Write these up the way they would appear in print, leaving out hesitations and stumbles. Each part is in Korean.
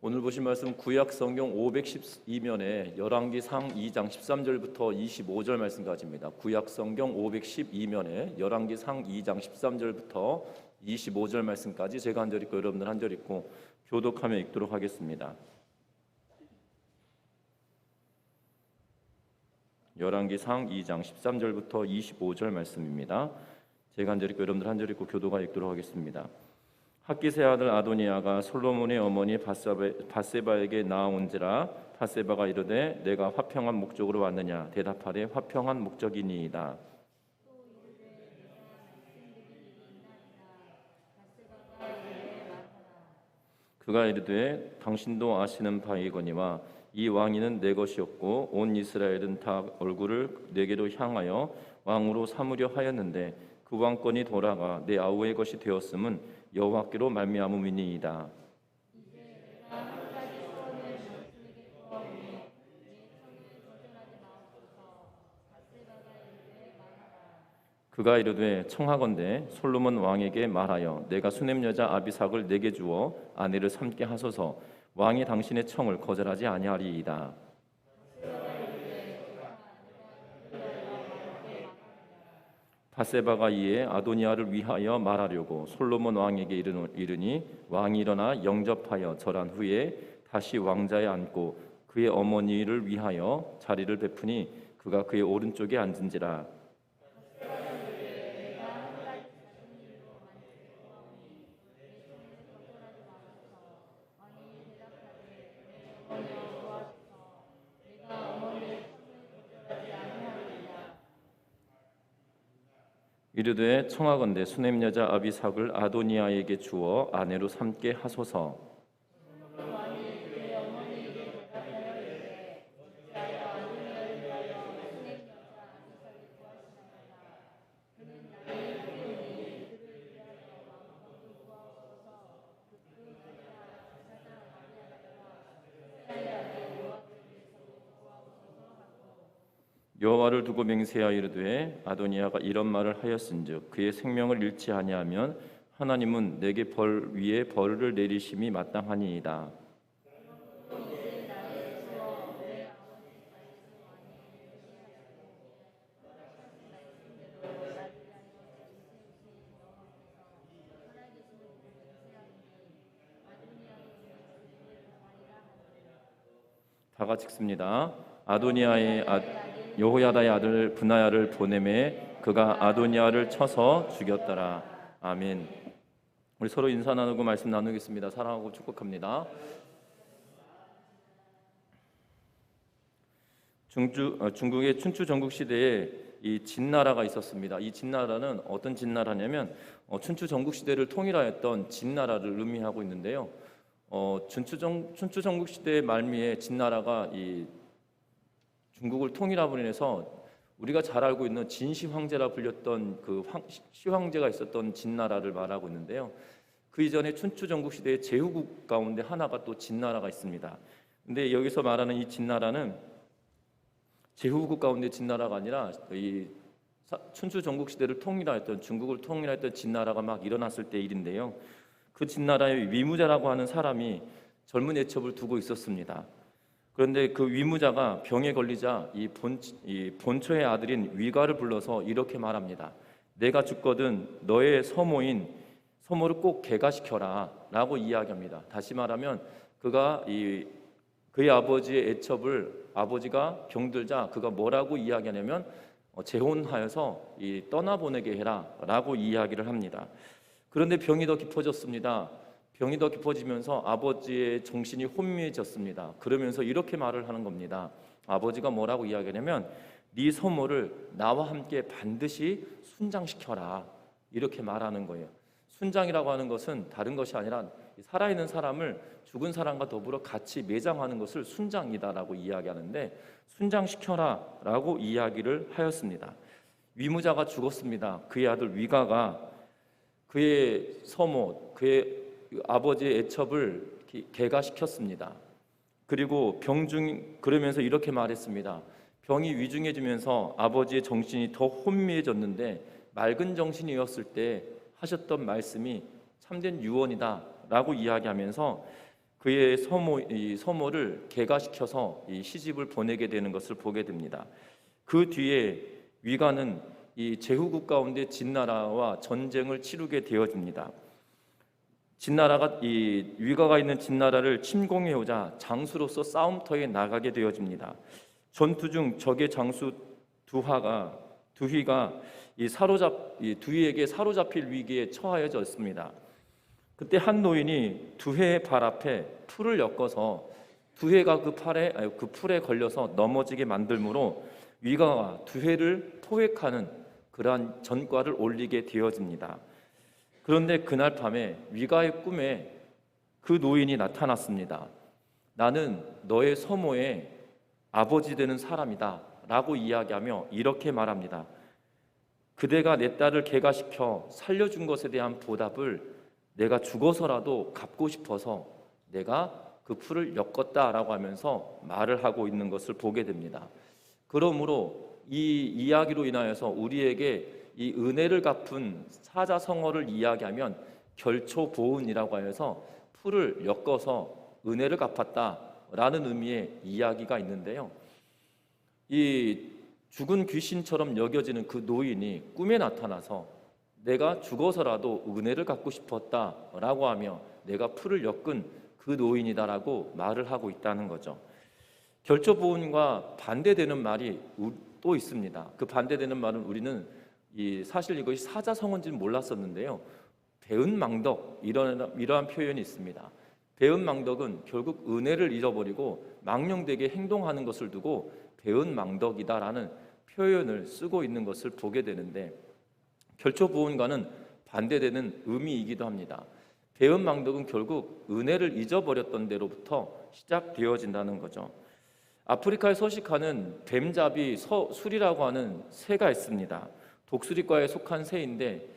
오늘 보신 말씀 구약 성경 512면에 열왕기상 2장 13절부터 25절 말씀까지입니다. 구약 성경 512면에 열왕기상 2장 13절부터 25절 말씀까지 제가 한 절 읽고 여러분들 한 절 읽고 교독하며 읽도록 하겠습니다. 열왕기상 2장 13절부터 25절 말씀입니다. 제가 한 절 읽고 여러분들 한 절 읽고 교도가 읽도록 하겠습니다. 학기세 아들 아도니아가 솔로몬의 어머니 밧세바에게 나아온지라 밧세바가 이르되 내가 화평한 목적으로 왔느냐 대답하되 화평한 목적이니이다. 그가 이르되 당신도 아시는 바이거니와 이 왕위는 내 것이었고 온 이스라엘은 다 얼굴을 내게로 향하여 왕으로 삼으려 하였는데 그 왕권이 돌아가 내 아우의 것이 되었음은 여호와께로 말미암음이니이다. 그가 이르되 청하건대 솔로몬 왕에게 말하여 내가 수냄 여자 아비삭을 내게 주어 아내를 삼게 하소서. 왕이 당신의 청을 거절하지 아니하리이다. 밧세바가 이에 아도니아를 위하여 말하려고 솔로몬 왕에게 이르니 왕이 일어나 영접하여 절한 후에 다시 왕자에 앉고 그의 어머니를 위하여 자리를 베푸니 그가 그의 오른쪽에 앉은지라. 이르되 청하건대 수냄 여자 아비삭을 아도니아에게 주어 아내로 삼게 하소서. 여호와를 두고 맹세하여 이르되 아도니아가 이런 말을 하였은즉 그의 생명을 잃지 아니하면 하나님은 내게 벌 위에 벌을 내리심이 마땅하니이다. 다 같이 읽습니다. 아도니아의 여호야다의 아들 브나야를 보내매 그가 아도니아를 쳐서 죽였더라. 아멘. 우리 서로 인사 나누고 말씀 나누겠습니다. 사랑하고 축복합니다. 중국의 춘추 전국 시대에 이 진나라가 있었습니다. 이 진나라는 어떤 진나라냐면 춘추 전국 시대를 통일하였던 진나라를 의미하고 있는데요. 춘추 전국 시대의 말미에 진나라가 이 중국을 통일함으로 인해서 우리가 잘 알고 있는 진시 황제라 불렸던 그 시황제가 있었던 진나라를 말하고 있는데요. 그 이전에 춘추 전국 시대의 제후국 가운데 하나가 또 진나라가 있습니다. 근데 여기서 말하는 이 진나라는 제후국 가운데 진나라가 아니라 이 춘추 전국 시대를 통일하였던 중국을 통일하였던 진나라가 막 일어났을 때 일인데요. 그 진나라의 위무자라고 하는 사람이 젊은 애첩을 두고 있었습니다. 그런데 그 위무자가 병에 걸리자 이 본초의 아들인 위가를 불러서 이렇게 말합니다. 내가 죽거든 너의 서모인 서모를 꼭 개가시켜라 라고 이야기합니다. 다시 말하면 그의 아버지의 애첩을 아버지가 병들자 그가 뭐라고 이야기하냐면 재혼하여서 떠나보내게 해라 라고 이야기를 합니다. 그런데 병이 더 깊어졌습니다. 병이 더 깊어지면서 아버지의 정신이 혼미해졌습니다. 그러면서 이렇게 말을 하는 겁니다. 아버지가 뭐라고 이야기하냐면 네 서모를 나와 함께 반드시 순장시켜라 이렇게 말하는 거예요. 순장이라고 하는 것은 다른 것이 아니라 살아있는 사람을 죽은 사람과 더불어 같이 매장하는 것을 순장이다라고 이야기하는데 순장시켜라 라고 이야기를 하였습니다. 위무자가 죽었습니다. 그의 아들 위가가 그의 서모, 그의 아버지의 애첩을 개가시켰습니다. 그리고 그러면서 이렇게 말했습니다. 병이 위중해지면서 아버지의 정신이 더 혼미해졌는데 맑은 정신이었을 때 하셨던 말씀이 참된 유언이다 라고 이야기하면서 그의 서모를 개가시켜서 이 시집을 보내게 되는 것을 보게 됩니다. 그 뒤에 위가는 이 제후국 가운데 진나라와 전쟁을 치르게 되어집니다. 진나라가 이 위가가 있는 진나라를 침공해오자 장수로서 싸움터에 나가게 되어집니다. 전투 중 적의 장수 두휘가 이 두휘에게 사로잡힐 위기에 처하여졌습니다. 그때 한 노인이 두휘의 발 앞에 풀을 엮어서 두휘가 그 풀에 걸려서 넘어지게 만들므로 위가가 두휘를 포획하는 그러한 전과를 올리게 되어집니다. 그런데 그날 밤에 위가의 꿈에 그 노인이 나타났습니다. 나는 너의 서모의 아버지 되는 사람이다 라고 이야기하며 이렇게 말합니다. 그대가 내 딸을 개가시켜 살려준 것에 대한 보답을 내가 죽어서라도 갚고 싶어서 내가 그 풀을 엮었다라고 하면서 말을 하고 있는 것을 보게 됩니다. 그러므로 이 이야기로 인하여서 우리에게 이 은혜를 갚은 사자성어를 이야기하면 결초보은이라고 하여서 풀을 엮어서 은혜를 갚았다라는 의미의 이야기가 있는데요. 이 죽은 귀신처럼 여겨지는 그 노인이 꿈에 나타나서 내가 죽어서라도 은혜를 갚고 싶었다라고 하며 내가 풀을 엮은 그 노인이다라고 말을 하고 있다는 거죠. 결초보은과 반대되는 말이 또 있습니다. 그 반대되는 말은 우리는 사실 이것이 사자성어인지는 몰랐었는데요. 배은망덕 이러한 표현이 있습니다. 배은망덕은 결국 은혜를 잃어버리고 망령되게 행동하는 것을 두고 배은망덕이다라는 표현을 쓰고 있는 것을 보게 되는데 결초보은과는 반대되는 의미이기도 합니다. 배은망덕은 결국 은혜를 잊어버렸던 데로부터 시작되어진다는 거죠. 아프리카에 서식하는 뱀잡이 술이라고 하는 새가 있습니다. 독수리과에 속한 새인데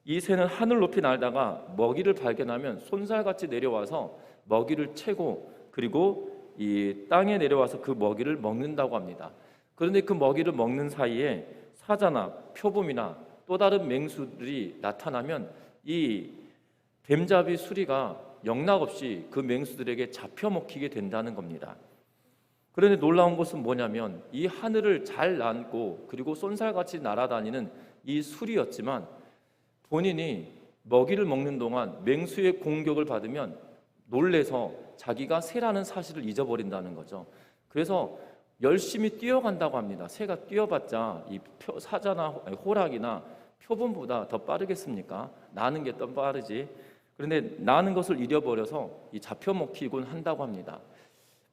이 새는 하늘 높이 날다가 먹이를 발견하면 쏜살같이 내려와서 먹이를 채고 그리고 이 땅에 내려와서 그 먹이를 먹는다고 합니다. 그런데 그 먹이를 먹는 사이에 사자나 표범이나 또 다른 맹수들이 나타나면 이 뱀잡이 수리가 영락없이 그 맹수들에게 잡혀먹히게 된다는 겁니다. 그런데 놀라운 것은 뭐냐면 이 하늘을 잘 날고 그리고 쏜살같이 날아다니는 이 수리였지만 본인이 먹이를 먹는 동안 맹수의 공격을 받으면 놀래서 자기가 새라는 사실을 잊어버린다는 거죠. 그래서 열심히 뛰어간다고 합니다. 새가 뛰어봤자 이 사자나 호랑이나 표범보다 더 빠르겠습니까? 나는 게 더 빠르지. 그런데 나는 것을 잃어버려서 잡혀먹히곤 한다고 합니다.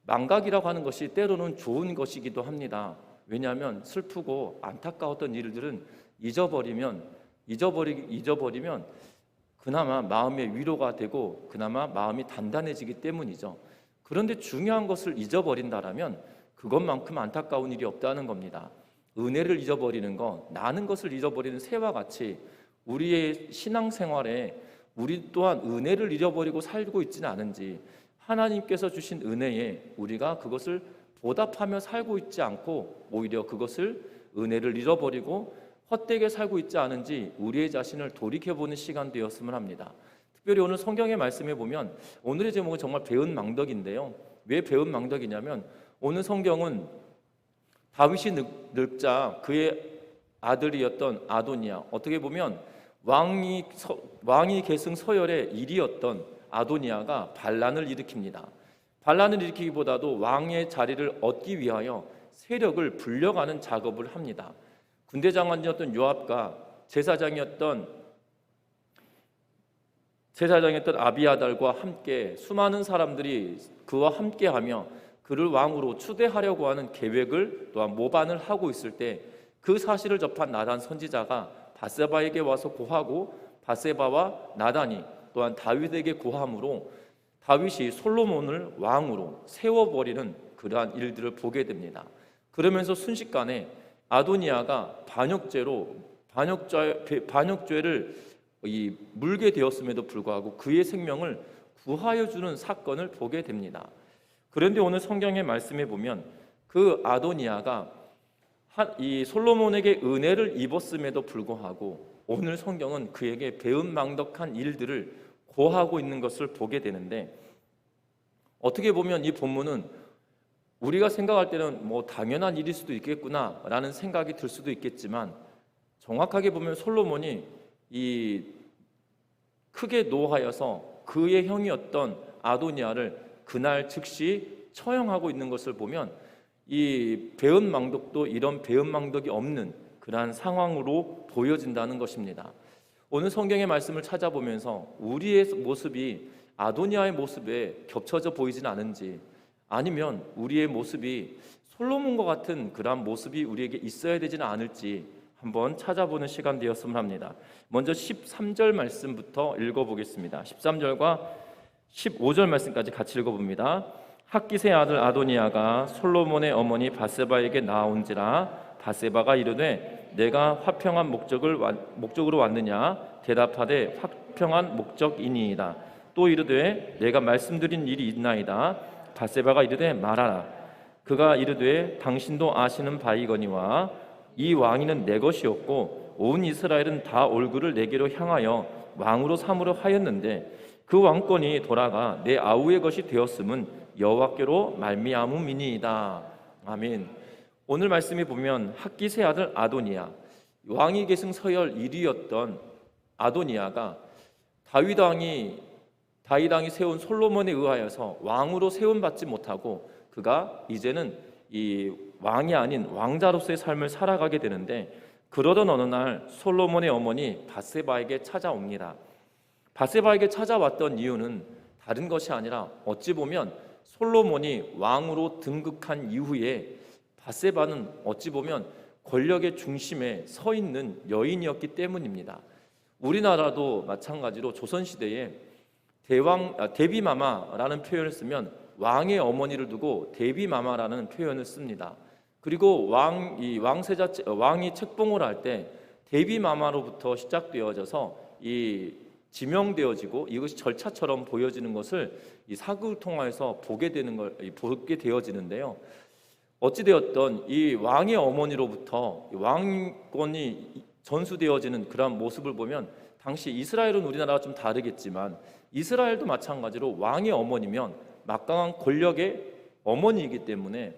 망각이라고 하는 것이 때로는 좋은 것이기도 합니다. 왜냐하면 슬프고 안타까웠던 일들은 잊어버리면 그나마 마음의 위로가 되고 그나마 마음이 단단해지기 때문이죠. 그런데 중요한 것을 잊어버린다라면 그것만큼 안타까운 일이 없다는 겁니다. 은혜를 잊어버리는 것, 나는 것을 잊어버리는 새와 같이 우리의 신앙생활에 우리 또한 은혜를 잃어버리고 살고 있지는 않은지, 하나님께서 주신 은혜에 우리가 그것을 보답하며 살고 있지 않고 오히려 그것을 은혜를 잃어버리고 헛되게 살고 있지 않은지 우리의 자신을 돌이켜보는 시간 되었으면 합니다. 특별히 오늘 성경의 말씀에 보면 오늘의 제목은 정말 배은망덕인데요. 왜 배은망덕이냐면 오늘 성경은 다윗이 늙자 그의 아들이었던 아도니아, 어떻게 보면 왕이 계승 서열의 일이었던 아도니아가 반란을 일으킵니다. 반란을 일으키기보다도 왕의 자리를 얻기 위하여 세력을 불려가는 작업을 합니다. 군대 장관이었던 요압과 제사장이었던 아비아달과 함께 수많은 사람들이 그와 함께하며 그를 왕으로 추대하려고 하는 계획을 또한 모반을 하고 있을 때 그 사실을 접한 나단 선지자가 밧세바에게 와서 고하고 밧세바와 나단이 또한 다윗에게 고함으로 다윗이 솔로몬을 왕으로 세워버리는 그러한 일들을 보게 됩니다. 그러면서 순식간에 아도니아가 반역죄를 물게 되었음에도 불구하고 그의 생명을 구하여 주는 사건을 보게 됩니다. 그런데 오늘 성경의 말씀에 보면 그 아도니아가 이 솔로몬에게 은혜를 입었음에도 불구하고 오늘 성경은 그에게 배은망덕한 일들을 고하고 있는 것을 보게 되는데 어떻게 보면 이 본문은 우리가 생각할 때는 뭐 당연한 일일 수도 있겠구나라는 생각이 들 수도 있겠지만, 정확하게 보면 솔로몬이 이 크게 노하여서 그의 형이었던 아도니아를 그날 즉시 처형하고 있는 것을 보면 이 배은망덕도 이런 배은망덕이 없는 그러한 상황으로 보여진다는 것입니다. 오늘 성경의 말씀을 찾아보면서 우리의 모습이 아도니아의 모습에 겹쳐져 보이지는 않은지, 아니면 우리의 모습이 솔로몬과 같은 그러한 모습이 우리에게 있어야 되지는 않을지 한번 찾아보는 시간 되었으면 합니다. 먼저 13절 말씀부터 읽어보겠습니다. 13절과 15절 말씀까지 같이 읽어봅니다. 학깃의 아들 아도니아가 솔로몬의 어머니 바세바에게 나온지라 바세바가 이르되 내가 화평한 목적으로 왔느냐 대답하되 화평한 목적이니이다. 또 이르되 내가 말씀드린 일이 있나이다. 바세바가 이르되 말하라. 그가 이르되 당신도 아시는 바이거니와 이 왕위는 내 것이었고 온 이스라엘은 다 얼굴을 내게로 향하여 왕으로 삼으려 하였는데 그 왕권이 돌아가 내 아우의 것이 되었음은 여호와께로 말미암음이니이다. 아멘. 오늘 말씀에 보면 학깃의 아들 아도니아, 왕위 계승 서열 1위였던 아도니아가 다윗 왕이 세운 솔로몬에 의하여서 왕으로 세움받지 못하고 그가 이제는 이 왕이 아닌 왕자로서의 삶을 살아가게 되는데, 그러던 어느 날 솔로몬의 어머니 바세바에게 찾아옵니다. 바세바에게 찾아왔던 이유는 다른 것이 아니라 어찌 보면 솔로몬이 왕으로 등극한 이후에 바세바는 어찌 보면 권력의 중심에 서 있는 여인이었기 때문입니다. 우리나라도 마찬가지로 조선시대에 대비마마라는 표현을 쓰면 왕의 어머니를 두고 대비마마라는 표현을 씁니다. 그리고 왕이 책봉을 할 때 대비마마로부터 시작되어져서 이 지명되어지고 이것이 절차처럼 보여지는 것을 이 사극을 통해서 보게 되어지는데요. 어찌되었던 이 왕의 어머니로부터 왕권이 전수되어지는 그런 모습을 보면, 당시 이스라엘은 우리나라와 좀 다르겠지만 이스라엘도 마찬가지로 왕의 어머니면 막강한 권력의 어머니이기 때문에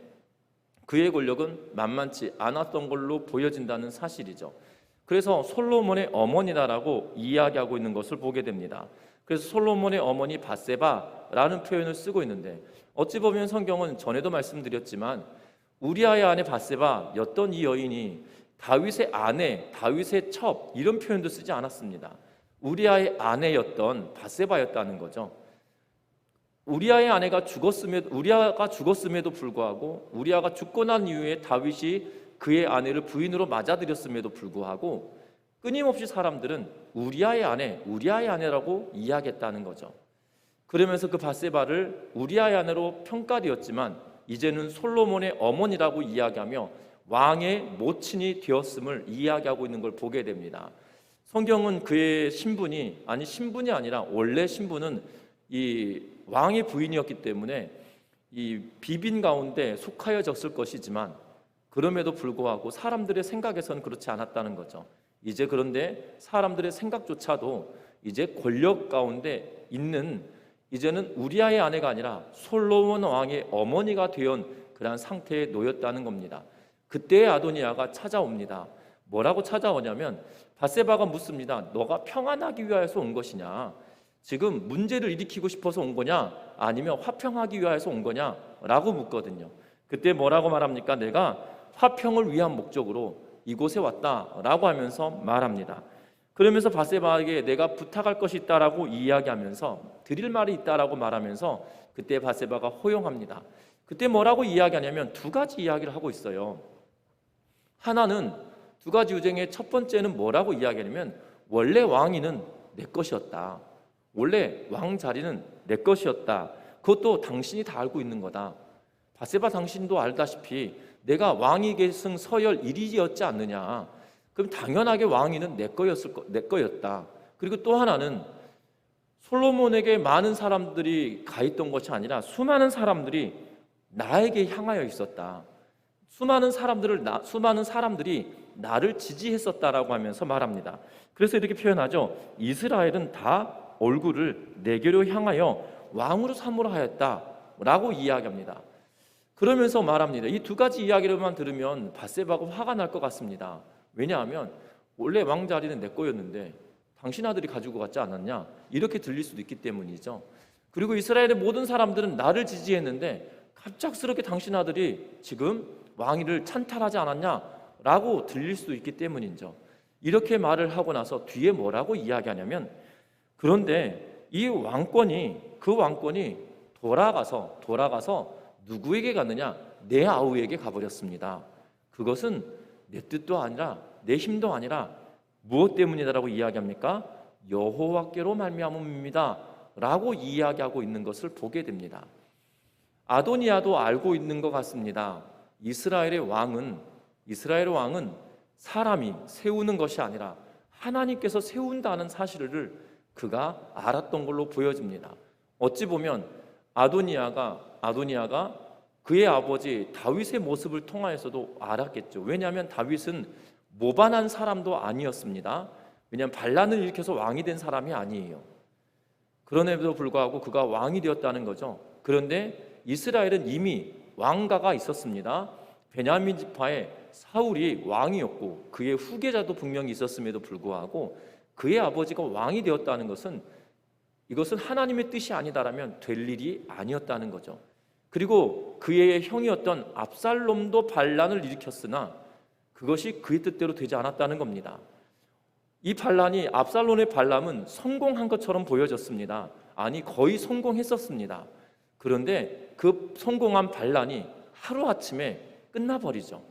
그의 권력은 만만치 않았던 걸로 보여진다는 사실이죠. 그래서 솔로몬의 어머니다라고 이야기하고 있는 것을 보게 됩니다. 그래서 솔로몬의 어머니 바세바라는 표현을 쓰고 있는데, 어찌 보면 성경은 전에도 말씀드렸지만 우리아의 아내 바세바였던 이 여인이 다윗의 아내, 다윗의 첩 이런 표현도 쓰지 않았습니다. 우리아의 아내였던 바세바였다는 거죠. 우리아가 죽었음에도 불구하고, 우리아가 죽고 난 이후에 다윗이 그의 아내를 부인으로 맞아들였음에도 불구하고 끊임없이 사람들은 우리아의 아내라고 이야기했다는 거죠. 그러면서 그 바세바를 우리아의 아내로 평가되었지만 이제는 솔로몬의 어머니라고 이야기하며 왕의 모친이 되었음을 이야기하고 있는 걸 보게 됩니다. 성경은 그의 신분이 아니라 원래 신분은 이 왕의 부인이었기 때문에 이 비빈 가운데 속하여졌을 것이지만, 그럼에도 불구하고 사람들의 생각에서는 그렇지 않았다는 거죠. 이제 그런데 사람들의 생각조차도 이제 권력 가운데 있는, 이제는 우리아의 아내가 아니라 솔로몬 왕의 어머니가 되어 그러한 상태에 놓였다는 겁니다. 그때 아도니아가 찾아옵니다. 뭐라고 찾아오냐면 바세바가 묻습니다. 너가 평안하기 위하여서 온 것이냐? 지금 문제를 일으키고 싶어서 온 거냐? 아니면 화평하기 위하여서 온 거냐? 라고 묻거든요. 그때 뭐라고 말합니까? 내가 화평을 위한 목적으로 이곳에 왔다라고 하면서 말합니다. 그러면서 바세바에게 내가 부탁할 것이 있다라고 이야기하면서, 드릴 말이 있다라고 말하면서 그때 바세바가 호용합니다. 그때 뭐라고 이야기하냐면 두 가지 이야기를 하고 있어요. 하나는, 두 가지 유쟁의 첫 번째는 뭐라고 이야기하냐면 원래 왕위는 내 것이었다. 원래 왕 자리는 내 것이었다. 그것도 당신이 다 알고 있는 거다. 바세바, 당신도 알다시피 내가 왕위 계승 서열 1위였지 않느냐. 그럼 당연하게 왕위는 내 거였다. 그리고 또 하나는 솔로몬에게 많은 사람들이 가 있던 것이 아니라 수많은 사람들이 나에게 향하여 있었다. 수많은 사람들이 나를 지지했었다라고 하면서 말합니다. 그래서 이렇게 표현하죠. 이스라엘은 다 얼굴을 내게로 향하여 왕으로 삼으려 하였다 라고 이야기합니다. 그러면서 말합니다. 이 두 가지 이야기를만 들으면 밧세바가 화가 날 것 같습니다. 왜냐하면 원래 왕자리는 내 거였는데 당신 아들이 가지고 갔지 않았냐? 이렇게 들릴 수도 있기 때문이죠. 그리고 이스라엘의 모든 사람들은 나를 지지했는데 갑작스럽게 당신 아들이 지금 왕위를 찬탈하지 않았냐? 라고 들릴 수도 있기 때문이죠. 이렇게 말을 하고 나서 뒤에 뭐라고 이야기하냐면, 그런데 이 왕권이, 그 왕권이 돌아가서 누구에게 갔느냐? 내 아우에게 가버렸습니다. 그것은 내 뜻도 아니라 내 힘도 아니라 무엇 때문이다라고 이야기합니까? 여호와께로 말미암음입니다 라고 이야기하고 있는 것을 보게 됩니다. 아도니아도 알고 있는 것 같습니다. 이스라엘의 왕은 사람이 세우는 것이 아니라 하나님께서 세운다는 사실을 그가 알았던 걸로 보여집니다. 어찌 보면 아도니아가 그의 아버지 다윗의 모습을 통하여서도 알았겠죠. 왜냐하면 다윗은 모반한 사람도 아니었습니다. 왜냐하면 반란을 일으켜서 왕이 된 사람이 아니에요. 그럼에도 불구하고 그가 왕이 되었다는 거죠. 그런데 이스라엘은 이미 왕가가 있었습니다. 베냐민 지파의 사울이 왕이었고 그의 후계자도 분명히 있었음에도 불구하고 그의 아버지가 왕이 되었다는 것은, 이것은 하나님의 뜻이 아니다라면 될 일이 아니었다는 거죠. 그리고 그의 형이었던 압살롬도 반란을 일으켰으나 그것이 그의 뜻대로 되지 않았다는 겁니다. 이 반란이, 압살롬의 반란은 성공한 것처럼 보여졌습니다. 아니, 거의 성공했었습니다. 그런데 그 성공한 반란이 하루아침에 끝나버리죠.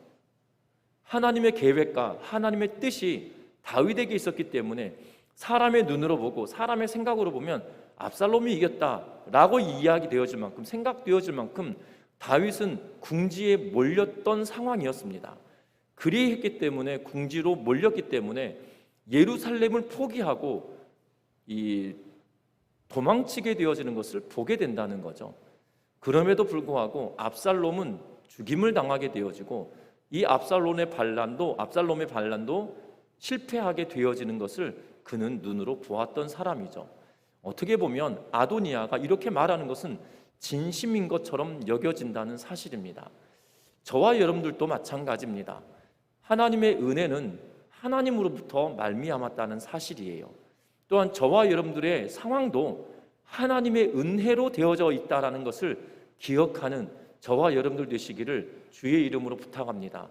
하나님의 계획과 하나님의 뜻이 다윗에게 있었기 때문에 사람의 눈으로 보고 사람의 생각으로 보면 압살롬이 이겼다라고 이야기되어질 만큼, 생각되어질 만큼 다윗은 궁지에 몰렸던 상황이었습니다. 그리했기 때문에, 궁지로 몰렸기 때문에 예루살렘을 포기하고 도망치게 되어지는 것을 보게 된다는 거죠. 그럼에도 불구하고 압살롬은 죽임을 당하게 되어지고 이 압살롬의 반란도 실패하게 되어지는 것을 그는 눈으로 보았던 사람이죠. 어떻게 보면 아도니아가 이렇게 말하는 것은 진심인 것처럼 여겨진다는 사실입니다. 저와 여러분들도 마찬가지입니다. 하나님의 은혜는 하나님으로부터 말미암았다는 사실이에요. 또한 저와 여러분들의 상황도 하나님의 은혜로 되어져 있다는 것을 기억하는 저와 여러분들 되시기를 주의 이름으로 부탁합니다.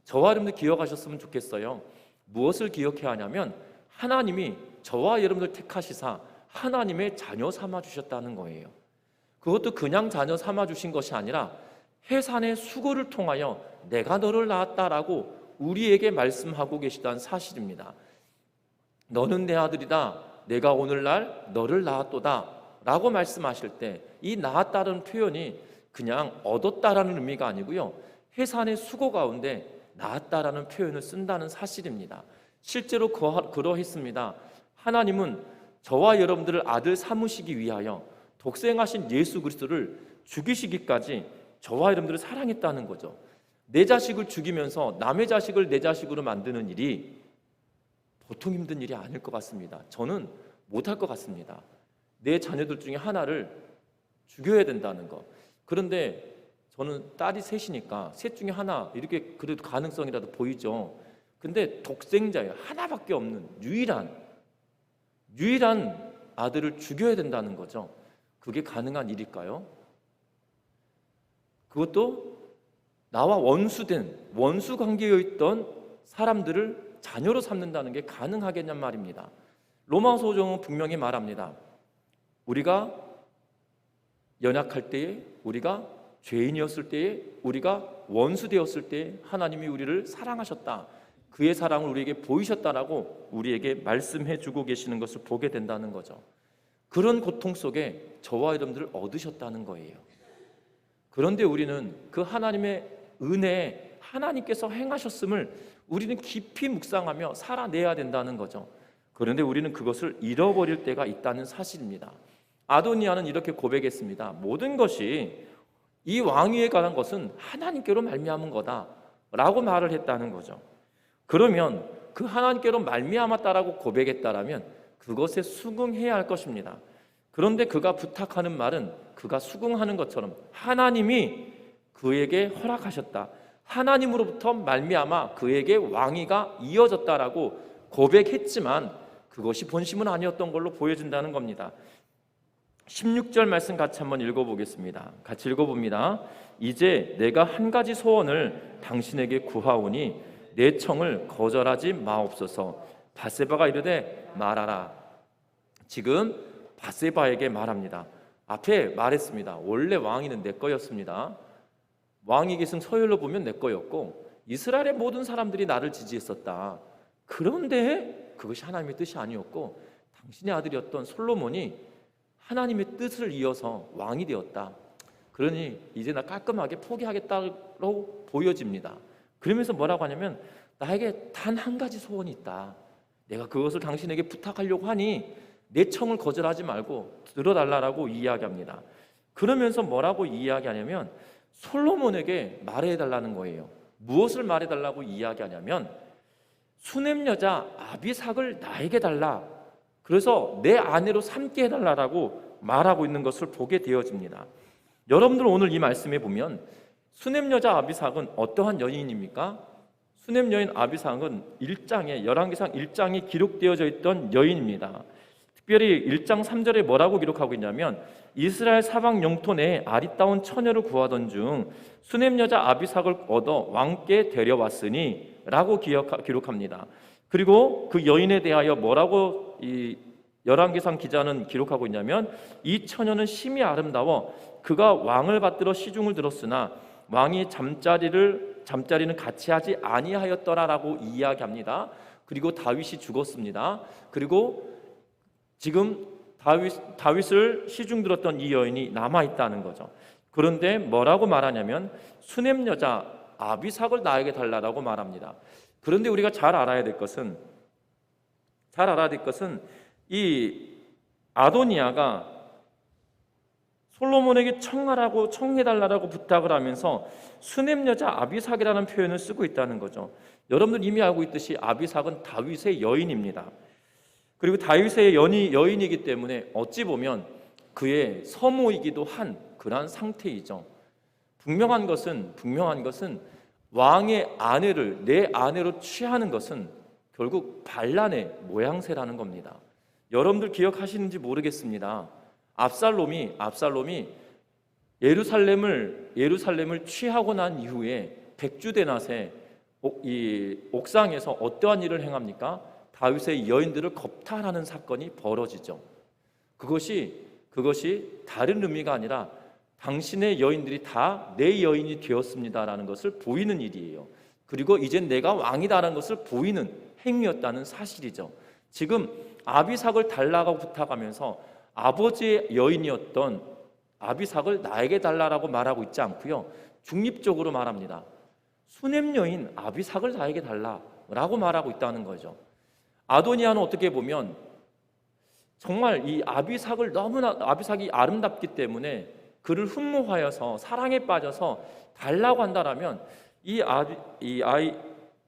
저와 여러분들 기억하셨으면 좋겠어요. 무엇을 기억해야 하냐면 하나님이 저와 여러분들 택하시사 하나님의 자녀 삼아주셨다는 거예요. 그것도 그냥 자녀 삼아주신 것이 아니라 해산의 수고를 통하여 내가 너를 낳았다라고 우리에게 말씀하고 계시다는 사실입니다. 너는 내 아들이다, 내가 오늘날 너를 낳았도다 라고 말씀하실 때 이 낳았다는 표현이 그냥 얻었다라는 의미가 아니고요, 해산의 수고 가운데 낳았다라는 표현을 쓴다는 사실입니다. 실제로 그러했습니다. 하나님은 저와 여러분들을 아들 삼으시기 위하여 독생하신 예수 그리스도를 죽이시기까지 저와 여러분들을 사랑했다는 거죠. 내 자식을 죽이면서 남의 자식을 내 자식으로 만드는 일이 보통 힘든 일이 아닐 것 같습니다. 저는 못할 것 같습니다. 내 자녀들 중에 하나를 죽여야 된다는 것. 그런데 저는 딸이 셋이니까 셋 중에 하나 이렇게 그래도 가능성이라도 보이죠. 근데 독생자예요. 하나밖에 없는 유일한 아들을 죽여야 된다는 거죠. 그게 가능한 일일까요? 그것도 나와 원수 관계에 있던 사람들을 자녀로 삼는다는 게 가능하겠냔 말입니다. 로마서정은 분명히 말합니다. 우리가 연약할 때에, 우리가 죄인이었을 때에, 우리가 원수 되었을 때에 하나님이 우리를 사랑하셨다, 그의 사랑을 우리에게 보이셨다라고 우리에게 말씀해 주고 계시는 것을 보게 된다는 거죠. 그런 고통 속에 저와 여러분들을 얻으셨다는 거예요. 그런데 우리는 그 하나님의 은혜에 하나님께서 행하셨음을 우리는 깊이 묵상하며 살아내야 된다는 거죠. 그런데 우리는 그것을 잃어버릴 때가 있다는 사실입니다. 아도니아는 이렇게 고백했습니다. 모든 것이 이 왕위에 관한 것은 하나님께로 말미암은 거다라고 말을 했다는 거죠. 그러면 그 하나님께로 말미암았다라고 고백했다라면 그것에 순응해야 할 것입니다. 그런데 그가 부탁하는 말은 그가 수긍하는 것처럼 하나님이 그에게 허락하셨다, 하나님으로부터 말미암아 그에게 왕위가 이어졌다라고 고백했지만 그것이 본심은 아니었던 걸로 보여진다는 겁니다. 16절 말씀 같이 한번 읽어보겠습니다. 같이 읽어봅니다. 이제 내가 한 가지 소원을 당신에게 구하오니 내 청을 거절하지 마옵소서. 밧세바가 이르되 말하라. 지금 밧세바에게 말합니다. 앞에 말했습니다. 원래 왕위는 내 거였습니다. 왕위 계승 서열로 보면 내 거였고 이스라엘의 모든 사람들이 나를 지지했었다. 그런데 그것이 하나님의 뜻이 아니었고 당신의 아들이었던 솔로몬이 하나님의 뜻을 이어서 왕이 되었다. 그러니 이제 나 깔끔하게 포기하겠다고 보여집니다. 그러면서 뭐라고 하냐면 나에게 단 한 가지 소원이 있다. 내가 그것을 당신에게 부탁하려고 하니 내 청을 거절하지 말고 들어달라고 이야기합니다. 그러면서 뭐라고 이야기하냐면 솔로몬에게 말해달라는 거예요. 무엇을 말해달라고 이야기하냐면 수넴 여자 아비삭을 나에게 달라. 그래서 내 아내로 삼게 해달라고 말하고 있는 것을 보게 되어집니다. 여러분들 오늘 이 말씀에 보면 수넴 여자 아비삭은 어떠한 여인입니까? 수넴 여인 아비삭은 1장에 열왕기상 1장에 기록되어져 있던 여인입니다. 특별히 1장 3절에 뭐라고 기록하고 있냐면 이스라엘 사방 영토 내에 아리따운 처녀를 구하던 중 수넴 여자 아비삭을 얻어 왕께 데려왔으니 라고 기록합니다. 그리고 그 여인에 대하여 뭐라고 이 열왕기상 기자는 기록하고 있냐면 이 처녀는 심히 아름다워 그가 왕을 받들어 시중을 들었으나 왕이 잠자리는 같이 하지 아니하였더라라고 이야기합니다. 그리고 다윗이 죽었습니다. 그리고 지금 다윗을 시중 들었던 이 여인이 남아있다는 거죠. 그런데 뭐라고 말하냐면 수넴 여자 아비삭을 나에게 달라라고 말합니다. 그런데 우리가 잘 알아야 될 것은 이 아도니아가 솔로몬에게 청해달라고 부탁을 하면서 수넴 여자 아비삭이라는 표현을 쓰고 있다는 거죠. 여러분들 이미 알고 있듯이 아비삭은 다윗의 여인입니다. 그리고 다윗의 여인이기 때문에 어찌 보면 그의 서모이기도 한 그러한 상태이죠. 분명한 것은 왕의 아내를 내 아내로 취하는 것은 결국 반란의 모양새라는 겁니다. 여러분들 기억하시는지 모르겠습니다. 압살롬이 예루살렘을 취하고 난 이후에 백주대낮에 이 옥상에서 어떠한 일을 행합니까? 다윗의 여인들을 겁탈하는 사건이 벌어지죠. 그것이 다른 의미가 아니라 당신의 여인들이 다 내 여인이 되었습니다라는 것을 보이는 일이에요. 그리고 이젠 내가 왕이다라는 것을 보이는 행위였다는 사실이죠. 지금 아비삭을 달라고 부탁하면서 아버지의 여인이었던 아비삭을 나에게 달라라고 말하고 있지 않고요. 중립적으로 말합니다. 수넴 여인 아비삭을 나에게 달라라고 말하고 있다는 거죠. 아도니아는 어떻게 보면 정말 이 아비삭이 아름답기 때문에 그를 흠모하여서 사랑에 빠져서 달라고 한다라면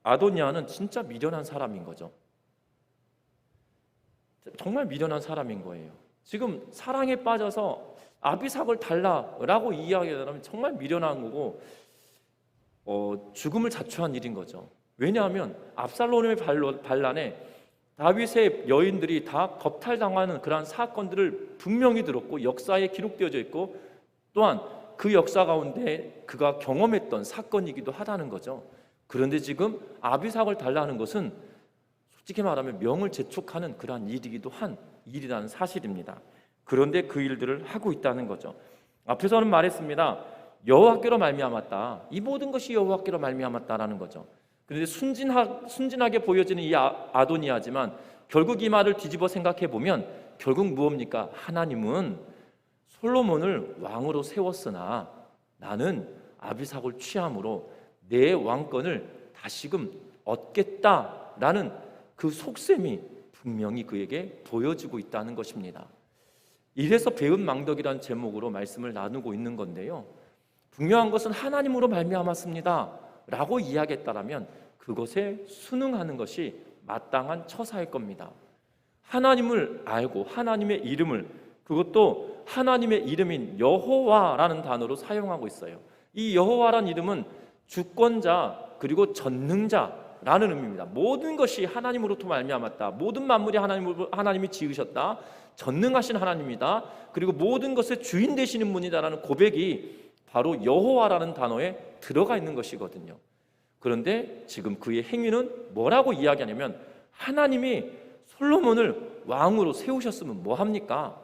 아도니아는 진짜 미련한 사람인 거죠. 정말 미련한 사람인 거예요. 지금 사랑에 빠져서 아비삭을 달라라고 이야기하면 정말 미련한 거고 죽음을 자초한 일인 거죠. 왜냐하면 압살롬의 반란에 다윗의 여인들이 다 겁탈당하는 그러한 사건들을 분명히 들었고 역사에 기록되어져 있고 또한 그 역사 가운데 그가 경험했던 사건이기도 하다는 거죠. 그런데 지금 아비삭을 달라는 것은 솔직히 말하면 명을 재촉하는 그러한 일이기도 한 일이라는 사실입니다. 그런데 그 일들을 하고 있다는 거죠. 앞에서는 말했습니다. 여호와께로 말미암았다. 이 모든 것이 여호와께로 말미암았다라는 거죠. 그런데 순진하게 보여지는 이 아도니아지만 결국 이 말을 뒤집어 생각해 보면 결국 무엇입니까? 하나님은 솔로몬을 왕으로 세웠으나 나는 아비삭을 취함으로 내 왕권을 다시금 얻겠다라는 그 속셈이 분명히 그에게 보여지고 있다는 것입니다. 이래서 배은망덕이라는 제목으로 말씀을 나누고 있는 건데요. 분명한 것은 하나님으로 말미암았습니다 라고 이야기했다라면 그것에 순응하는 것이 마땅한 처사일 겁니다. 하나님을 알고 하나님의 이름을 그것도 하나님의 이름인 여호와라는 단어로 사용하고 있어요. 이 여호와라는 이름은 주권자 그리고 전능자라는 의미입니다. 모든 것이 하나님으로부터 말미암았다. 모든 만물이 하나님이 지으셨다. 전능하신 하나님이다. 그리고 모든 것의 주인 되시는 분이다라는 고백이 바로 여호와라는 단어에 들어가 있는 것이거든요. 그런데 지금 그의 행위는 뭐라고 이야기하냐면, 하나님이 솔로몬을 왕으로 세우셨으면 뭐합니까?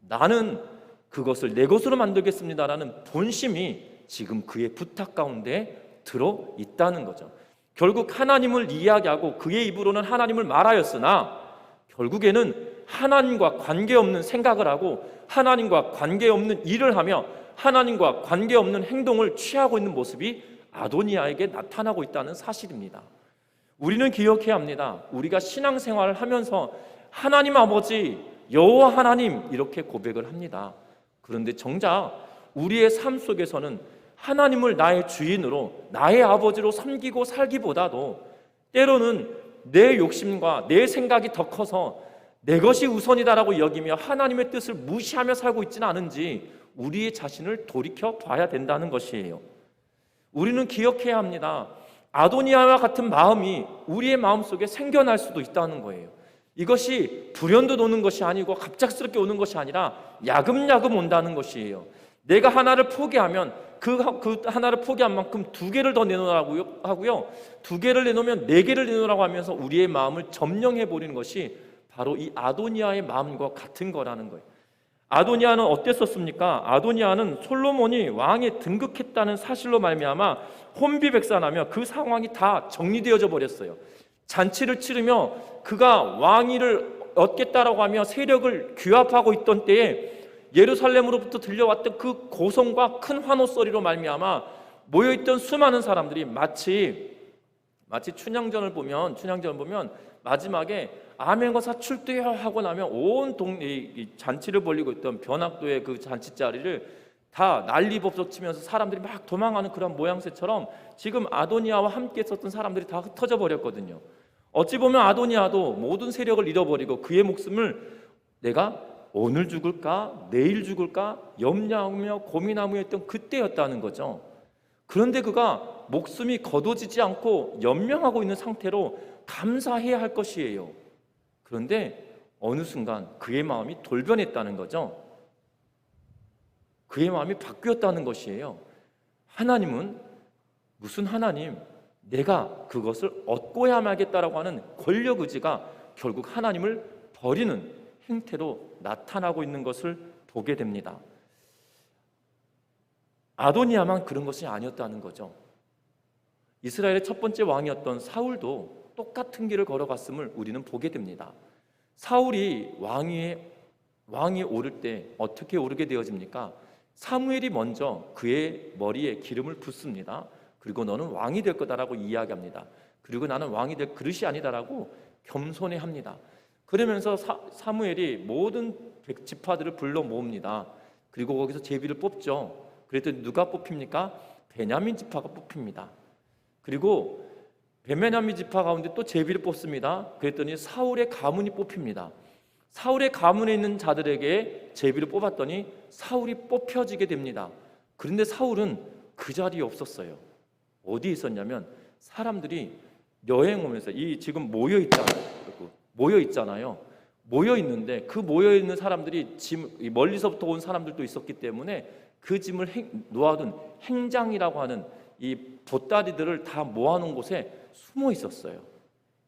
나는 그것을 내 것으로 만들겠습니다라는 본심이 지금 그의 부탁 가운데 들어 있다는 거죠. 결국 하나님을 이야기하고 그의 입으로는 하나님을 말하였으나 결국에는 하나님과 관계없는 생각을 하고 하나님과 관계없는 일을 하며 하나님과 관계없는 행동을 취하고 있는 모습이 아도니아에게 나타나고 있다는 사실입니다. 우리는 기억해야 합니다. 우리가 신앙생활을 하면서 하나님 아버지, 여호와 하나님 이렇게 고백을 합니다. 그런데 정작 우리의 삶 속에서는 하나님을 나의 주인으로, 나의 아버지로 섬기고 살기보다도 때로는 내 욕심과 내 생각이 더 커서 내 것이 우선이다라고 여기며 하나님의 뜻을 무시하며 살고 있지는 않은지 우리의 자신을 돌이켜 봐야 된다는 것이에요. 우리는 기억해야 합니다. 아도니아와 같은 마음이 우리의 마음속에 생겨날 수도 있다는 거예요. 이것이 불현듯 오는 것이 아니고 갑작스럽게 오는 것이 아니라 야금야금 온다는 것이에요. 내가 하나를 포기하면 그 하나를 포기한 만큼 두 개를 더 내놓으라고 하고요, 두 개를 내놓으면 네 개를 내놓으라고 하면서 우리의 마음을 점령해 버리는 것이 바로 이 아도니아의 마음과 같은 거라는 거예요. 아도니아는 어땠었습니까? 아도니아는 솔로몬이 왕에 등극했다는 사실로 말미암아 혼비백산하며 그 상황이 다 정리되어져 버렸어요. 잔치를 치르며 그가 왕위를 얻겠다라고 하며 세력을 규합하고 있던 때에 예루살렘으로부터 들려왔던 그 고성과 큰 환호소리로 말미암아 모여있던 수많은 사람들이 마치 춘향전을 보면 마지막에 아멘거사 출두여 하고 나면 온 동네 잔치를 벌이고 있던 변학도의 그 잔치 자리를 다 난리법석 치면서 사람들이 막 도망가는 그런 모양새처럼 지금 아도니아와 함께 있었던 사람들이 다 흩어져 버렸거든요. 어찌 보면 아도니아도 모든 세력을 잃어버리고 그의 목숨을 내가 오늘 죽을까 내일 죽을까 염려하며 고민하며 했던 그때였다는 거죠. 그런데 그가 목숨이 거둬지지 않고 연명하고 있는 상태로 감사해야 할 것이에요. 그런데 어느 순간 그의 마음이 돌변했다는 거죠. 그의 마음이 바뀌었다는 것이에요. 하나님은 무슨 하나님, 내가 그것을 얻고야 말겠다라고 하는 권력 의지가 결국 하나님을 버리는 행태로 나타나고 있는 것을 보게 됩니다. 아도니아만 그런 것이 아니었다는 거죠. 이스라엘의 첫 번째 왕이었던 사울도 똑같은 길을 걸어갔음을 우리는 보게 됩니다. 사울이 왕위에 오를 때 어떻게 오르게 되어집니까? 사무엘이 먼저 그의 머리에 기름을 붓습니다. 그리고 너는 왕이 될 거다라고 이야기합니다. 그리고 나는 왕이 될 그릇이 아니다라고 겸손해합니다. 그러면서 사무엘이 모든 지파들을 불러 모읍니다. 그리고 거기서 제비를 뽑죠. 그랬더니 누가 뽑힙니까? 베냐민 지파가 뽑힙니다. 그리고 베냐민 지파 가운데 또 제비를 뽑습니다. 그랬더니 사울의 가문이 뽑힙니다. 사울의 가문에 있는 자들에게 제비를 뽑았더니 사울이 뽑혀지게 됩니다. 그런데 사울은 그 자리에 없었어요. 어디 있었냐면 사람들이 여행 오면서 지금 모여 있잖아요. 모여 있는데 그 모여 있는 사람들이 멀리서부터 온 사람들도 있었기 때문에 그 짐을 놓아둔 행장이라고 하는 이 보따리들을 다 모아놓은 곳에 숨어 있었어요.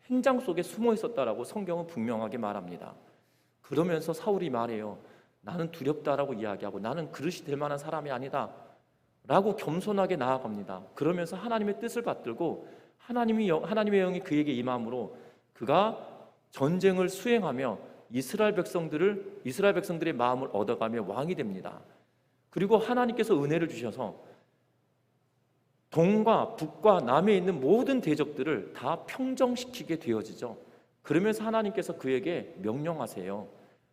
행장 속에 숨어 있었다라고 성경은 분명하게 말합니다. 그러면서 사울이 말해요. 나는 두렵다라고 이야기하고 나는 그릇이 될 만한 사람이 아니다 라고 겸손하게 나아갑니다. 그러면서 하나님의 뜻을 받들고 하나님의 영이 그에게 임함으로 그가 전쟁을 수행하며 이스라엘 백성들의 마음을 얻어가며 왕이 됩니다. 그리고 하나님께서 은혜를 주셔서 동과 북과 남에 있는 모든 대적들을 다 평정시키게 되어지죠. 그러면서 하나님께서 그에게 명령하세요.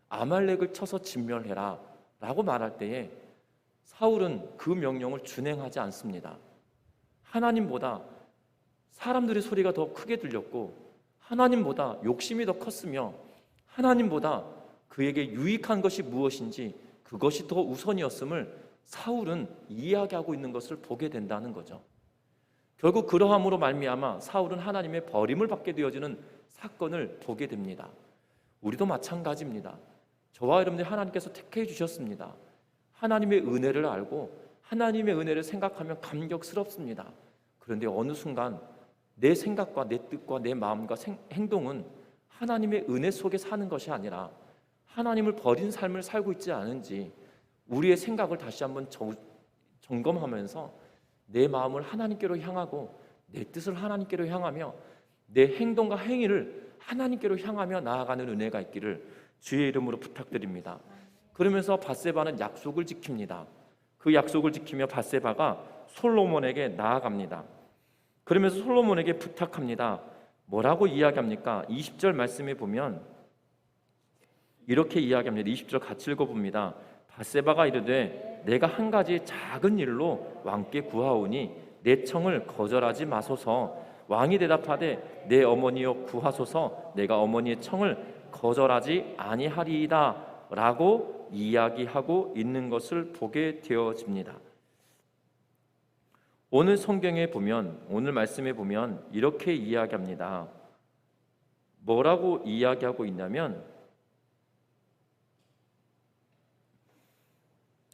아말렉을 쳐서 진멸해라 라고 말할 때에 사울은 그 명령을 준행하지 않습니다. 하나님보다 사람들의 소리가 더 크게 들렸고 하나님보다 욕심이 더 컸으며 하나님보다 그에게 유익한 것이 무엇인지 그것이 더 우선이었음을 사울은 이야기하고 있는 것을 보게 된다는 거죠. 결국 그러함으로 말미암아 사울은 하나님의 버림을 받게 되어지는 사건을 보게 됩니다. 우리도 마찬가지입니다. 저와 여러분들 하나님께서 택해 주셨습니다. 하나님의 은혜를 알고 하나님의 은혜를 생각하면 감격스럽습니다. 그런데 어느 순간 내 생각과 내 뜻과 내 마음과 행동은 하나님의 은혜 속에 사는 것이 아니라 하나님을 버린 삶을 살고 있지 않은지 우리의 생각을 다시 한번 점검하면서 내 마음을 하나님께로 향하고 내 뜻을 하나님께로 향하며 내 행동과 행위를 하나님께로 향하며 나아가는 은혜가 있기를 주의 이름으로 부탁드립니다. 그러면서 밧세바는 약속을 지킵니다. 그 약속을 지키며 밧세바가 솔로몬에게 나아갑니다. 그러면서 솔로몬에게 부탁합니다. 뭐라고 이야기합니까? 20절 말씀에 보면 이렇게 이야기합니다. 20절 같이 읽어봅니다. 밧세바가 이르되 내가 한 가지 작은 일로 왕께 구하오니 내 청을 거절하지 마소서. 왕이 대답하되 내 어머니여 구하소서. 내가 어머니의 청을 거절하지 아니하리이다 라고 이야기하고 있는 것을 보게 되어집니다. 오늘 성경에 보면, 오늘 말씀에 보면 이렇게 이야기합니다. 뭐라고 이야기하고 있냐면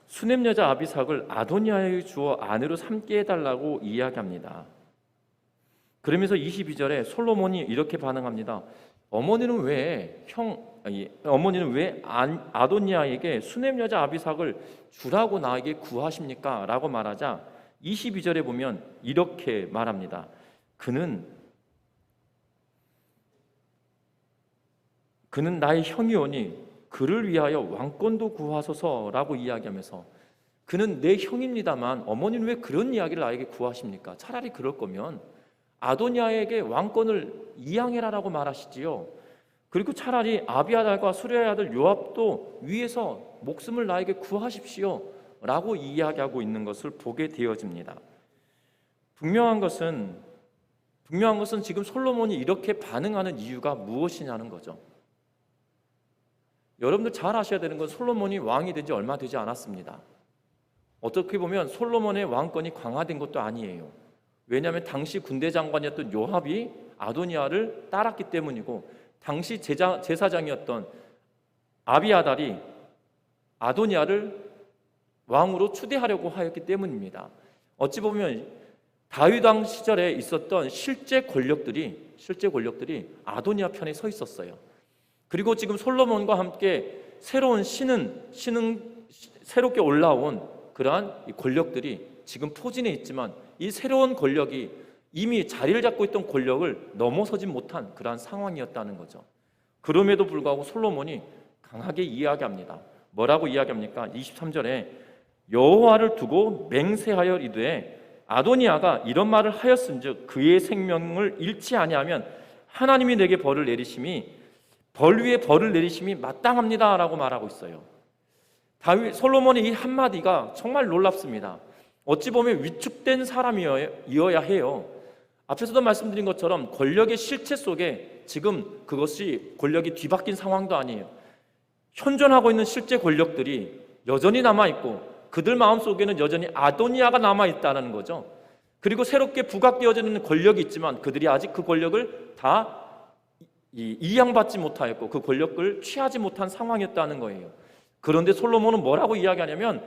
수넴 여자 아비삭을 아도니아에게 주어 아내로 삼게 해달라고 이야기합니다. 그러면서 22절에 솔로몬이 이렇게 반응합니다. 어머니는 왜 아도니아에게 수넴 여자 아비삭을 주라고 나에게 구하십니까? 라고 말하자 22절에 보면 이렇게 말합니다. 그는 나의 형이오니 그를 위하여 왕권도 구하소서라고 이야기하면서 그는 내 형입니다만 어머니는 왜 그런 이야기를 나에게 구하십니까? 차라리 그럴 거면 아도니아에게 왕권을 이양해라라고 말하시지요. 그리고 차라리 아비아달과 수레의 아들 요압도 위에서 목숨을 나에게 구하십시오 라고 이야기하고 있는 것을 보게 되어집니다. 분명한 것은 지금 솔로몬이 이렇게 반응하는 이유가 무엇이냐는 거죠. 여러분들 잘 아셔야 되는 건 솔로몬이 왕이 된 지 얼마 되지 않았습니다. 어떻게 보면 솔로몬의 왕권이 강화된 것도 아니에요. 왜냐하면 당시 군대 장관이었던 요압이 아도니아를 따랐기 때문이고 당시 제사장이었던 아비아달이 아도니아를 왕으로 추대하려고 하였기 때문입니다. 어찌 보면 다윗 왕 시절에 있었던 실제 권력들이 아도니아 편에 서 있었어요. 그리고 지금 솔로몬과 함께 새로운 새롭게 올라온 그러한 권력들이 지금 포진해 있지만 이 새로운 권력이 이미 자리를 잡고 있던 권력을 넘어서지 못한 그러한 상황이었다는 거죠. 그럼에도 불구하고 솔로몬이 강하게 이야기합니다. 뭐라고 이야기합니까? 23절에 여호와를 두고 맹세하여 이르되 아도니아가 이런 말을 하였은즉 그의 생명을 잃지 아니하면 하나님이 내게 벌 위에 벌을 내리심이 마땅합니다 라고 말하고 있어요. 솔로몬의 이 한마디가 정말 놀랍습니다. 어찌 보면 위축된 사람이어야 해요. 앞에서도 말씀드린 것처럼 권력의 실체 속에 지금 그것이 권력이 뒤바뀐 상황도 아니에요. 현존하고 있는 실제 권력들이 여전히 남아있고 그들 마음속에는 여전히 아도니아가 남아있다는 거죠. 그리고 새롭게 부각되어지는 권력이 있지만 그들이 아직 그 권력을 다 이양받지 못하였고 그 권력을 취하지 못한 상황이었다는 거예요. 그런데 솔로몬은 뭐라고 이야기하냐면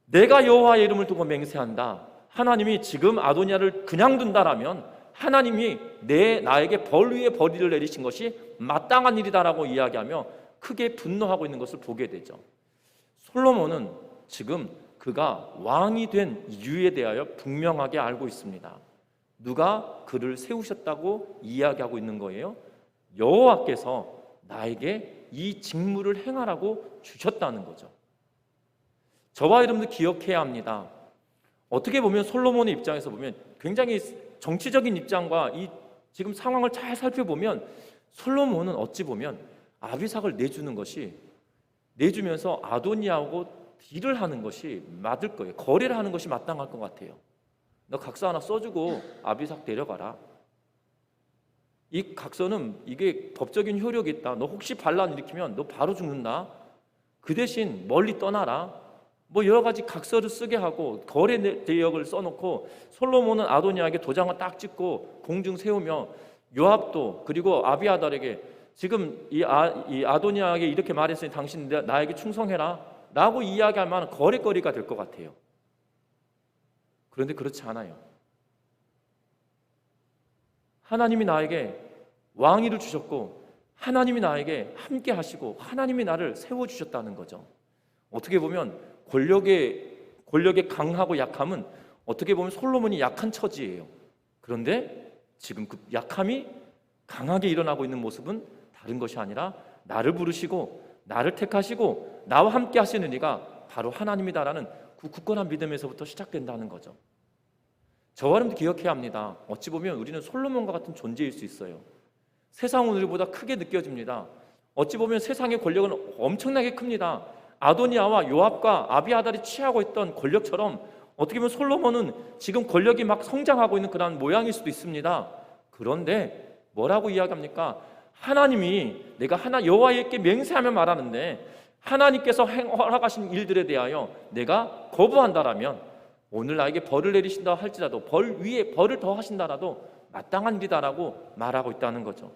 내가 여호와의 이름을 두고 맹세한다. 하나님이 지금 아도니아를 그냥 둔다라면 하나님이 나에게 벌 위에 벌을 내리신 것이 마땅한 일이다라고 이야기하며 크게 분노하고 있는 것을 보게 되죠. 솔로몬은 지금 그가 왕이 된 이유에 대하여 분명하게 알고 있습니다. 누가 그를 세우셨다고 이야기하고 있는 거예요? 여호와께서 나에게 이 직무를 행하라고 주셨다는 거죠. 저와 여러분들 기억해야 합니다. 어떻게 보면 솔로몬의 입장에서 보면 굉장히 정치적인 입장과 이 지금 상황을 잘 살펴보면 솔로몬은 어찌 보면 아비삭을 내주면서 아도니아하고 딜을 하는 것이 맞을 거예요. 거래를 하는 것이 마땅할 것 같아요. 너 각서 하나 써주고 아비삭 데려가라. 이 각서는 이게 법적인 효력이 있다. 너 혹시 반란 일으키면 너 바로 죽는다. 그 대신 멀리 떠나라. 뭐 여러 가지 각서를 쓰게 하고 거래 대역을 써놓고 솔로몬은 아도니아에게 도장을 딱 찍고 공중 세우며 요압도 그리고 아비아달에게 지금 이 아도니아에게 이렇게 말했으니 당신 나에게 충성해라 라고 이야기할 만한 거래거리가 될 것 같아요. 그런데 그렇지 않아요. 하나님이 나에게 왕위를 주셨고 하나님이 나에게 함께 하시고 하나님이 나를 세워주셨다는 거죠. 어떻게 보면 권력의 강하고 약함은 어떻게 보면 솔로몬이 약한 처지예요. 그런데 지금 그 약함이 강하게 일어나고 있는 모습은 다른 것이 아니라 나를 부르시고 나를 택하시고 나와 함께 하시는 이가 바로 하나님이다라는 그 굳건한 믿음에서부터 시작된다는 거죠. 저와 여러분도 기억해야 합니다. 어찌 보면 우리는 솔로몬과 같은 존재일 수 있어요. 세상은 우리보다 크게 느껴집니다. 어찌 보면 세상의 권력은 엄청나게 큽니다. 아도니아와 요압과 아비아달이 취하고 있던 권력처럼 어떻게 보면 솔로몬은 지금 권력이 막 성장하고 있는 그런 모양일 수도 있습니다. 그런데 뭐라고 이야기합니까? 하나님이 내가 여호와께 맹세하며 말하는데 하나님께서 허락하신 일들에 대하여 내가 거부한다라면 오늘 나에게 벌을 내리신다 할지라도 벌 위에 벌을 더 하신다라도 마땅한 일이다라고 말하고 있다는 거죠.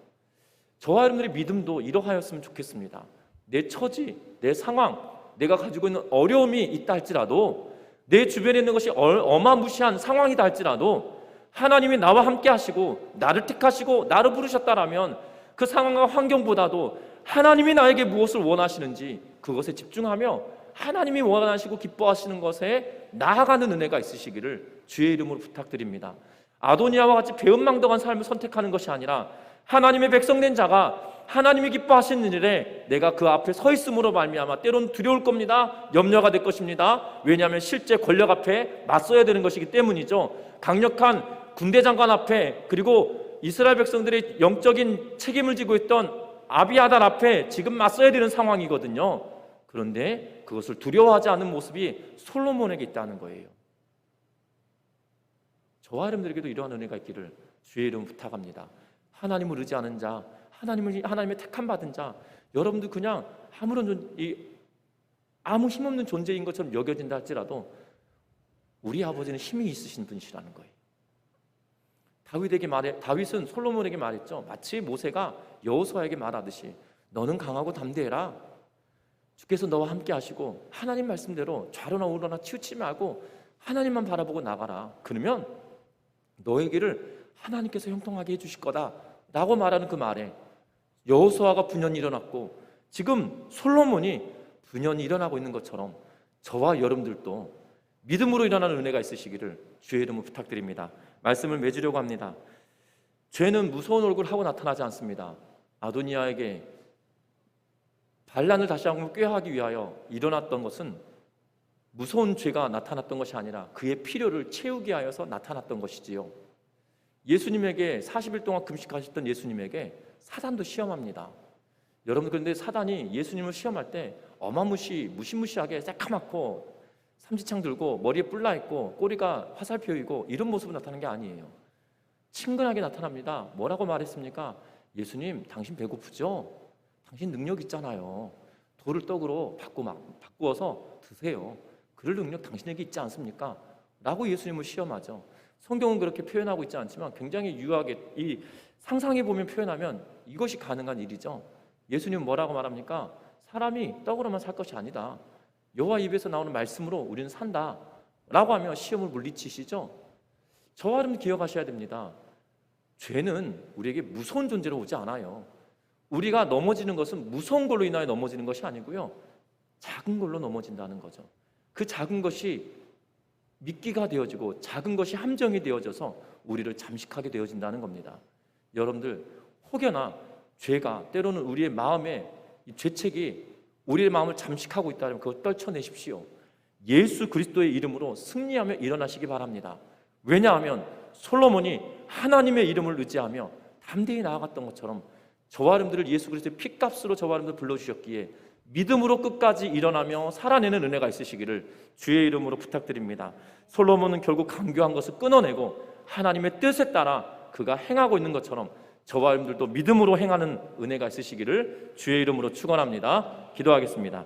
저와 여러분들의 믿음도 이러하였으면 좋겠습니다. 내 처지, 내 상황, 내가 가지고 있는 어려움이 있다 할지라도 내 주변에 있는 것이 어마무시한 상황이다 할지라도 하나님이 나와 함께 하시고 나를 택하시고 나를 부르셨다라면 그 상황과 환경보다도 하나님이 나에게 무엇을 원하시는지 그것에 집중하며 하나님이 원하시고 기뻐하시는 것에 나아가는 은혜가 있으시기를 주의 이름으로 부탁드립니다. 아도니아와 같이 배은망덕한 삶을 선택하는 것이 아니라 하나님의 백성된 자가 하나님이 기뻐하시는 일에 내가 그 앞에 서 있음으로 말미암아 때로는 두려울 겁니다. 염려가 될 것입니다. 왜냐하면 실제 권력 앞에 맞서야 되는 것이기 때문이죠. 강력한 군대 장관 앞에 그리고 이스라엘 백성들의 영적인 책임을 지고 있던 아비아달 앞에 지금 맞서야 되는 상황이거든요. 그런데 그것을 두려워하지 않은 모습이 솔로몬에게 있다는 거예요. 저와 여러분들에게도 이러한 은혜가 있기를 주의 이름 부탁합니다. 하나님을 의지하는 자, 하나님의 택함 받은 자, 여러분들 그냥 아무 힘없는 존재인 것처럼 여겨진다 할지라도 우리 아버지는 힘이 있으신 분이시라는 거예요. 다윗은 솔로몬에게 말했죠. 마치 모세가 여호수아에게 말하듯이 너는 강하고 담대해라. 주께서 너와 함께 하시고 하나님 말씀대로 좌로나 우로나 치우치지 말고 하나님만 바라보고 나가라. 그러면 너의 길을 하나님께서 형통하게 해주실 거다 라고 말하는 그 말에 여호수아가 분연히 일어났고 지금 솔로몬이 분연히 일어나고 있는 것처럼 저와 여러분들도 믿음으로 일어나는 은혜가 있으시기를 주의 이름으로 부탁드립니다. 말씀을 맺으려고 합니다. 죄는 무서운 얼굴을 하고 나타나지 않습니다. 아도니아에게 반란을 다시 한번 꾀하기 위하여 일어났던 것은 무서운 죄가 나타났던 것이 아니라 그의 필요를 채우기 위하여서 나타났던 것이지요. 예수님에게 40일 동안 금식하셨던 예수님에게 사단도 시험합니다. 여러분, 그런데 사단이 예수님을 시험할 때 무시무시하게 새까맣고 삼지창 들고 머리에 뿔나 있고 꼬리가 화살표이고 이런 모습으로 나타나는 게 아니에요. 친근하게 나타납니다. 뭐라고 말했습니까? 예수님, 당신 배고프죠? 당신 능력 있잖아요. 돌을 떡으로 바꾸어서 드세요. 그럴 능력 당신에게 있지 않습니까? 라고 예수님을 시험하죠. 성경은 그렇게 표현하고 있지 않지만 굉장히 유하게 상상해 보면 표현하면 이것이 가능한 일이죠. 예수님은 뭐라고 말합니까? 사람이 떡으로만 살 것이 아니다. 여호와 입에서 나오는 말씀으로 우리는 산다 라고 하며 시험을 물리치시죠. 저와 여러분 기억하셔야 됩니다. 죄는 우리에게 무서운 존재로 오지 않아요. 우리가 넘어지는 것은 무서운 걸로 인하여 넘어지는 것이 아니고요, 작은 걸로 넘어진다는 거죠. 그 작은 것이 미끼가 되어지고 작은 것이 함정이 되어져서 우리를 잠식하게 되어진다는 겁니다. 여러분들, 혹여나 죄가 때로는 우리의 마음에 이 죄책이 우리의 마음을 잠식하고 있다면 그걸 떨쳐내십시오. 예수 그리스도의 이름으로 승리하며 일어나시기 바랍니다. 왜냐하면 솔로몬이 하나님의 이름을 의지하며 담대히 나아갔던 것처럼 저와 여러분들을 예수 그리스도의 피값으로 저와 여러분들 불러주셨기에 믿음으로 끝까지 일어나며 살아내는 은혜가 있으시기를 주의 이름으로 부탁드립니다. 솔로몬은 결국 강교한 것을 끊어내고 하나님의 뜻에 따라 그가 행하고 있는 것처럼 저와 여러분들도 믿음으로 행하는 은혜가 있으시기를 주의 이름으로 축원합니다. 기도하겠습니다.